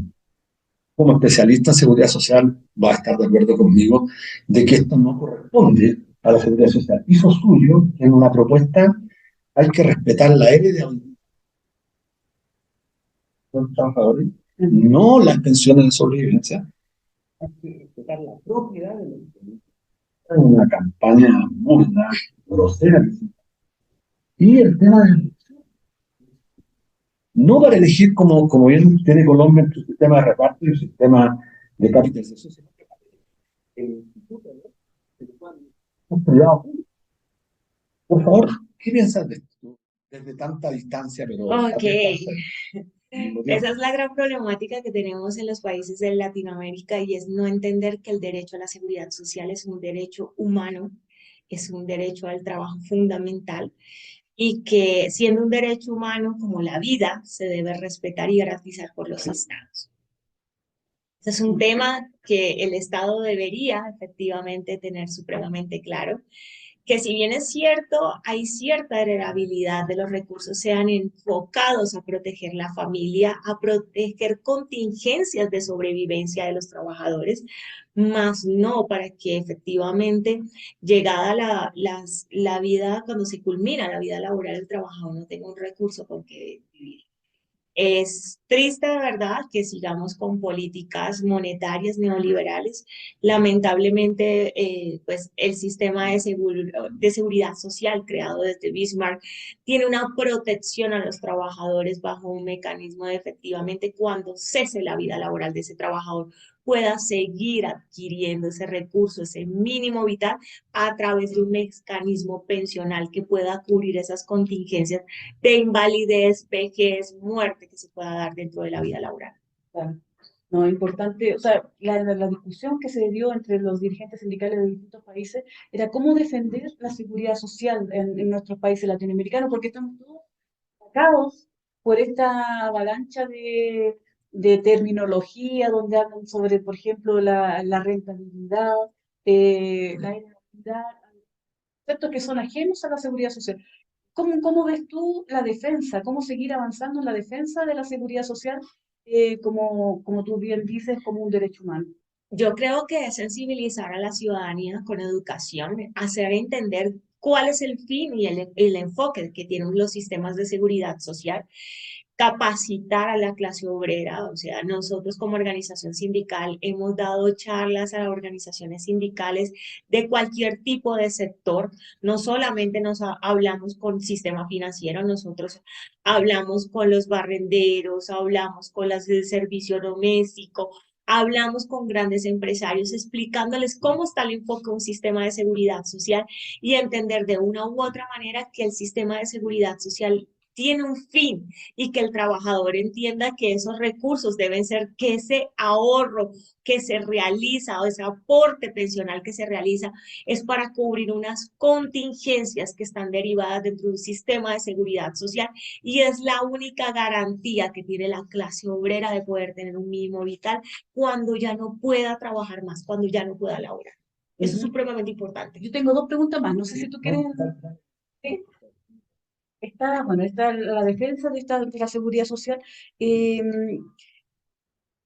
Como especialista en seguridad social, va a estar de acuerdo conmigo de que esto no corresponde a la seguridad social. Hizo suyo en una propuesta, hay que respetar la heredabilidad de los trabajadores, no las pensiones de sobrevivencia, hay que respetar la propiedad de los trabajadores. Es una campaña burda, grosera. Y el tema de la elección, no para elegir como bien tiene Colombia en su sistema de reparto y el sistema de capitalización, sino que para el instituto de los privados. Por favor, ¿qué piensas de esto? Desde tanta distancia, pero Ok. al mismo Esa tiempo. es la gran problemática que tenemos en los países de Latinoamérica y es no entender que el derecho a la seguridad social es un derecho humano, es un derecho al trabajo fundamental y que siendo un derecho humano como la vida se debe respetar y garantizar por los estados. Ese es un tema que el Estado debería efectivamente tener supremamente claro, que si bien es cierto, hay cierta heredabilidad de los recursos, sean enfocados a proteger la familia, a proteger contingencias de sobrevivencia de los trabajadores, más no para que efectivamente, llegada la vida, cuando se culmina la vida laboral, el trabajador no tenga un recurso con que vivir. Es triste de verdad que sigamos con políticas monetarias neoliberales. Lamentablemente, pues el sistema de seguridad social creado desde Bismarck tiene una protección a los trabajadores bajo un mecanismo de efectivamente cuando cese la vida laboral de ese trabajador pueda seguir adquiriendo ese recurso, ese mínimo vital a través de un mecanismo pensional que pueda cubrir esas contingencias de invalidez, vejez, muerte que se pueda dar dentro de la vida laboral. Claro. No, es importante, o sea, la discusión que se dio entre los dirigentes sindicales de distintos países era cómo defender la seguridad social en nuestros países latinoamericanos, porque estamos todos atacados por esta avalancha de terminología donde hablan sobre, por ejemplo, la rentabilidad, la inactividad, conceptos que son ajenos a la seguridad social. ¿Cómo ves tú la defensa? ¿Cómo seguir avanzando en la defensa de la seguridad social, como tú bien dices, como un derecho humano? Yo creo que es sensibilizar a la ciudadanía con educación, hacer entender cuál es el fin y el enfoque que tienen los sistemas de seguridad social, capacitar a la clase obrera, o sea, nosotros como organización sindical hemos dado charlas a organizaciones sindicales de cualquier tipo de sector, no solamente hablamos con sistema financiero, nosotros hablamos con los barrenderos, hablamos con las del servicio doméstico, hablamos con grandes empresarios explicándoles cómo está el enfoque de un sistema de seguridad social y entender de una u otra manera que el sistema de seguridad social tiene un fin y que el trabajador entienda que esos recursos deben ser que ese ahorro que se realiza o ese aporte pensional que se realiza es para cubrir unas contingencias que están derivadas dentro de un sistema de seguridad social y es la única garantía que tiene la clase obrera de poder tener un mínimo vital cuando ya no pueda trabajar más, cuando ya no pueda laborar. Eso es supremamente importante. Yo tengo dos preguntas más, no sé si tú quieres... Está la defensa de la seguridad social. eh,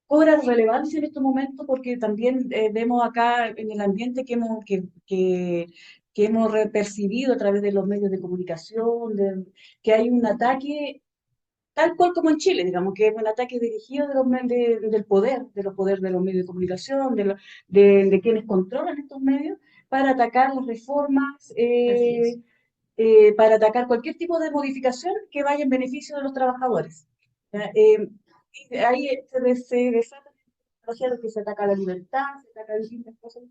Cobra relevancia en estos momentos porque también vemos acá en el ambiente que hemos percibido a través de los medios de comunicación, que hay un ataque tal cual como en Chile, digamos, que es un ataque dirigido del poder, de los poderes de los medios de comunicación, de quienes controlan estos medios, para atacar las reformas, Así para atacar cualquier tipo de modificación que vaya en beneficio de los trabajadores. ¿Ya? Ahí se desata la tecnología de que se ataca la libertad, se ataca distintas cosas.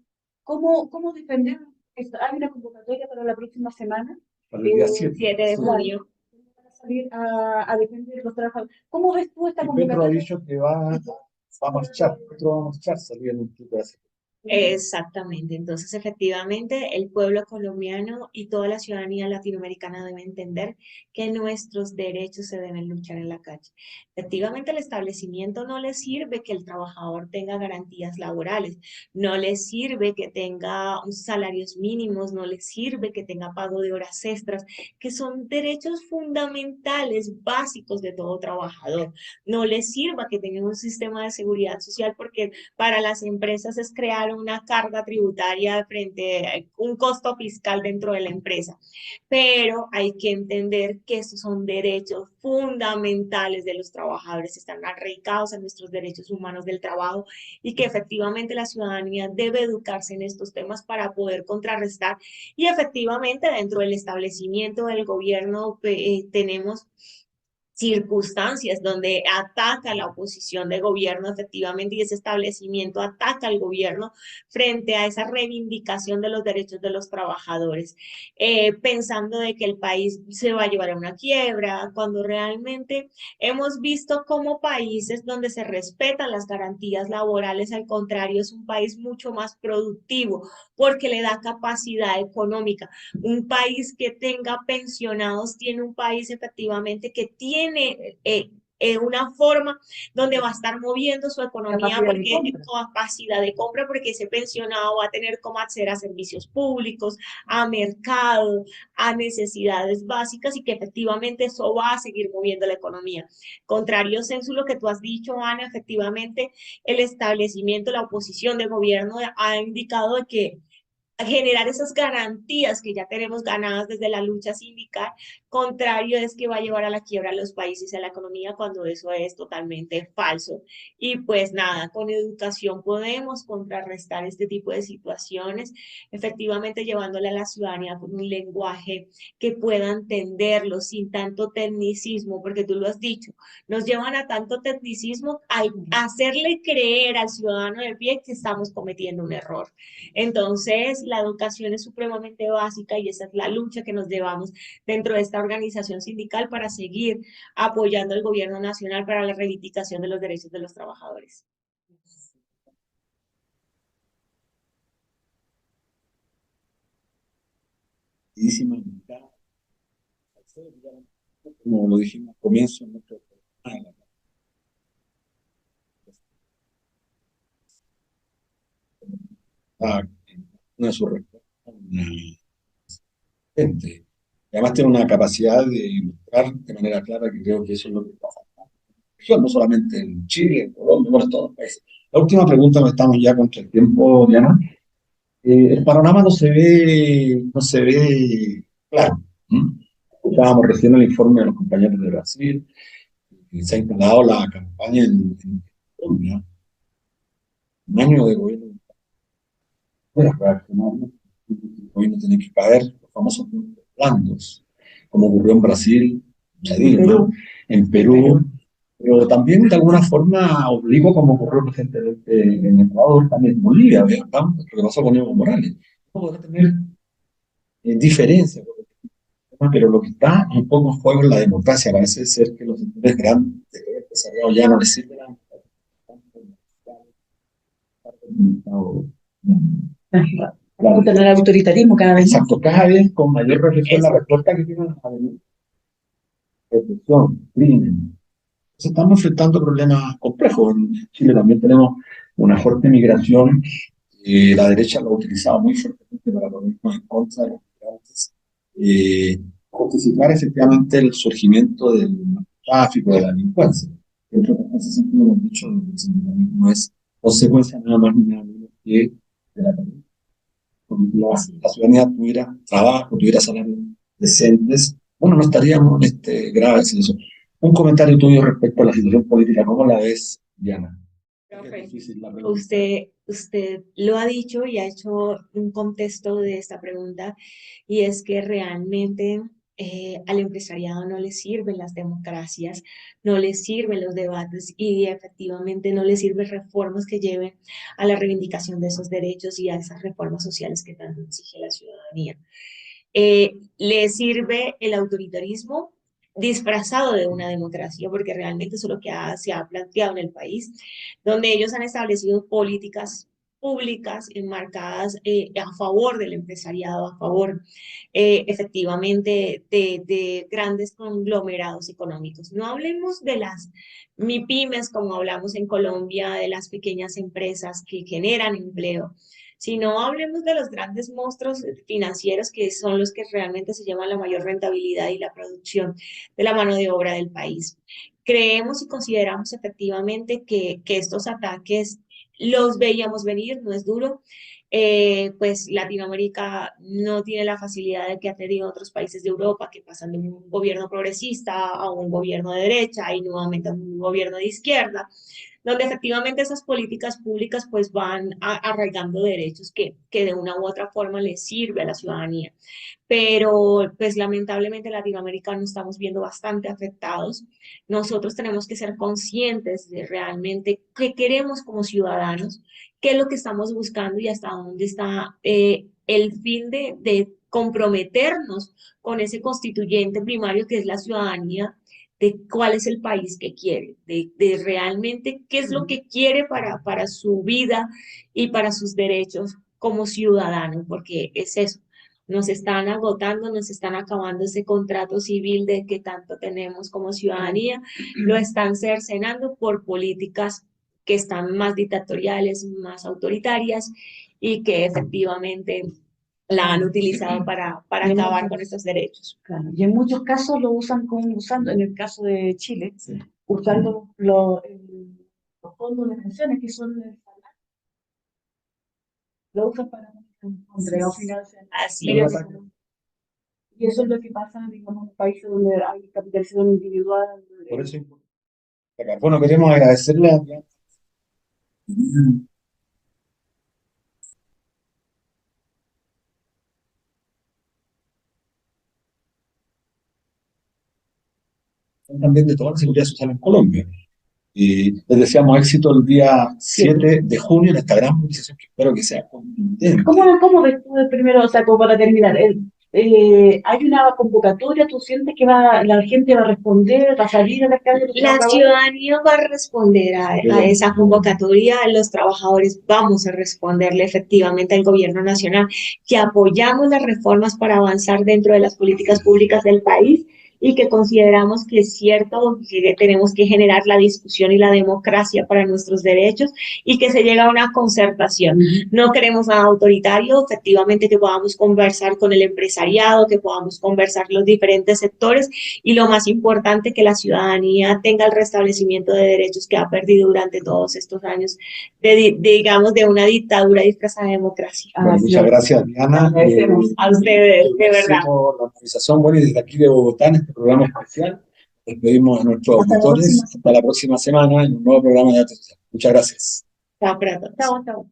¿Cómo defender? Hay una convocatoria para la próxima semana, Para el día es. 7. 7 de junio. para salir a defender los trabajadores. ¿Cómo ves tú esta Y Petro ha convocatoria? dicho que va a marchar, Petro va a marchar, salía en un tuit así. Exactamente. Entonces, efectivamente, el pueblo colombiano y toda la ciudadanía latinoamericana debe entender que nuestros derechos se deben luchar en la calle. Efectivamente, el establecimiento no le sirve que el trabajador tenga garantías laborales, no le sirve que tenga salarios mínimos, no le sirve que tenga pago de horas extras, que son derechos fundamentales, básicos de todo trabajador. No le sirva que tenga un sistema de seguridad social porque para las empresas es crear una carga tributaria frente a un costo fiscal dentro de la empresa. Pero hay que entender que estos son derechos fundamentales de los trabajadores, están arraigados a nuestros derechos humanos del trabajo y que efectivamente la ciudadanía debe educarse en estos temas para poder contrarrestar. Y efectivamente dentro del establecimiento del gobierno tenemos circunstancias donde ataca la oposición de gobierno efectivamente y ese establecimiento ataca al gobierno frente a esa reivindicación de los derechos de los trabajadores, pensando de que el país se va a llevar a una quiebra, cuando realmente hemos visto como países donde se respetan las garantías laborales, al contrario, es un país mucho más productivo porque le da capacidad económica. Un país que tenga pensionados tiene un país efectivamente que tiene una forma donde va a estar moviendo su economía Capacidad de porque compra. capacidad de compra, porque ese pensionado va a tener cómo acceder a servicios públicos, a mercado, a necesidades básicas y que efectivamente eso va a seguir moviendo la economía. Contrario, Censu, lo que tú has dicho, Ana, efectivamente el establecimiento, la oposición de gobierno ha indicado de que a generar esas garantías que ya tenemos ganadas desde la lucha sindical, contrario es que va a llevar a la quiebra a los países y a la economía cuando eso es totalmente falso. Y pues nada, con educación podemos contrarrestar este tipo de situaciones, efectivamente llevándole a la ciudadanía con un lenguaje que pueda entenderlo sin tanto tecnicismo, porque tú lo has dicho, nos llevan a tanto tecnicismo al hacerle creer al ciudadano de pie que estamos cometiendo un error. Entonces, la educación es supremamente básica y esa es la lucha que nos llevamos dentro de esta organización sindical para seguir apoyando al gobierno nacional para la reivindicación de los derechos de los trabajadores. Como lo dijimos al comienzo, nuestro una de sus respuestas, gente. Y además tiene una capacidad de ilustrar de manera clara que creo que eso es lo que pasa. No solamente en Chile, en Colombia, bueno, en todos los países. La última pregunta, no estamos ya contra el tiempo, Diana. El panorama no se ve claro. ¿Mm? Escuchábamos recién el informe de los compañeros de Brasil, y se ha instalado la campaña en Colombia, un año de gobierno. Bueno, reaccionarios, el gobierno tiene que caer, los famosos blandos, como ocurrió en Brasil, en Perú, pero también de alguna forma obligó, como ocurrió recientemente en Ecuador, también en Bolivia, ¿verdad? Lo que pasó con Evo Morales. No podrá tener diferencias, pero lo que está un poco en juego es la democracia. Parece ser que los sectores grandes empresariados ya no les sirven a claro. Tener autoritarismo cada vez más. Exacto, cada vez con mayor reflexión la respuesta que tienen a la represión, crimen. Entonces estamos enfrentando problemas complejos. En Chile también tenemos una fuerte migración. La derecha lo ha utilizado muy fuertemente para ponernos en contra de los migrantes. Justificar efectivamente el surgimiento del tráfico, de la delincuencia. Dentro de ese sentido hemos dicho que el sindicalismo es consecuencia nada más ni nada menos que de la pandemia. La ciudadanía tuviera trabajo, tuviera salarios decentes, bueno, no estaríamos en este grave situación. Un comentario tuyo respecto a la situación política, ¿cómo la ves, Diana? Es Profe, difícil la pregunta. usted lo ha dicho y ha hecho un contexto de esta pregunta, y es que realmente al empresariado no le sirven las democracias, no le sirven los debates y efectivamente no le sirven reformas que lleven a la reivindicación de esos derechos y a esas reformas sociales que tanto exige la ciudadanía. Le sirve el autoritarismo disfrazado de una democracia, porque realmente eso es lo que se ha planteado en el país, donde ellos han establecido políticas públicas enmarcadas a favor del empresariado, a favor efectivamente de grandes conglomerados económicos. No hablemos de las MIPYMES, como hablamos en Colombia, de las pequeñas empresas que generan empleo, sino hablemos de los grandes monstruos financieros que son los que realmente se llevan la mayor rentabilidad y la producción de la mano de obra del país. Creemos y consideramos efectivamente que estos ataques los veíamos venir, no es duro. Pues Latinoamérica no tiene la facilidad de que ha tenido otros países de Europa que pasan de un gobierno progresista a un gobierno de derecha y nuevamente a un gobierno de izquierda, donde efectivamente esas políticas públicas pues van arraigando derechos que de una u otra forma les sirve a la ciudadanía. Pero pues lamentablemente en Latinoamérica nos estamos viendo bastante afectados. Nosotros tenemos que ser conscientes de realmente qué queremos como ciudadanos, qué es lo que estamos buscando y hasta dónde está el fin de comprometernos con ese constituyente primario que es la ciudadanía, de cuál es el país que quiere, de realmente qué es lo que quiere para su vida y para sus derechos como ciudadano, porque es eso, nos están agotando, nos están acabando ese contrato civil de que tanto tenemos como ciudadanía, lo están cercenando por políticas que están más dictatoriales, más autoritarias y que efectivamente la han utilizado para acabar con estos derechos. Claro, y en muchos casos lo usan como usando, en el caso de Chile, Sí. usando los fondos de pensiones que son lo usan para entregar financias. Así Y es. eso es lo que pasa, digamos, en países donde hay capitalización individual. Por eso, bueno, queremos agradecerle a también de toda la seguridad social en Colombia. Y les deseamos éxito el día 7 de junio en esta gran movilización que espero que sea contundente. ¿Cómo ves tú primero, o sea, como para terminar? ¿Hay una convocatoria? ¿Tú sientes que la gente va a responder, va a salir a la calle? La ciudadanía va a responder a esa convocatoria, los trabajadores vamos a responderle efectivamente al gobierno nacional que apoyamos las reformas para avanzar dentro de las políticas públicas del país y que consideramos que es cierto que tenemos que generar la discusión y la democracia para nuestros derechos y que se llega a una concertación. No queremos nada autoritario, efectivamente que podamos conversar con el empresariado, que podamos conversar los diferentes sectores y lo más importante, que la ciudadanía tenga el restablecimiento de derechos que ha perdido durante todos estos años digamos, de una dictadura disfrazada de democracia. Bueno, muchas gracias, Diana. A ustedes, de verdad. La movilización, bueno, y desde aquí de Bogotá, en este programa especial, despedimos a nuestros auditores. Hasta la próxima semana en un nuevo programa de Datos Sociales. Muchas gracias. Chao, pronto. Chao.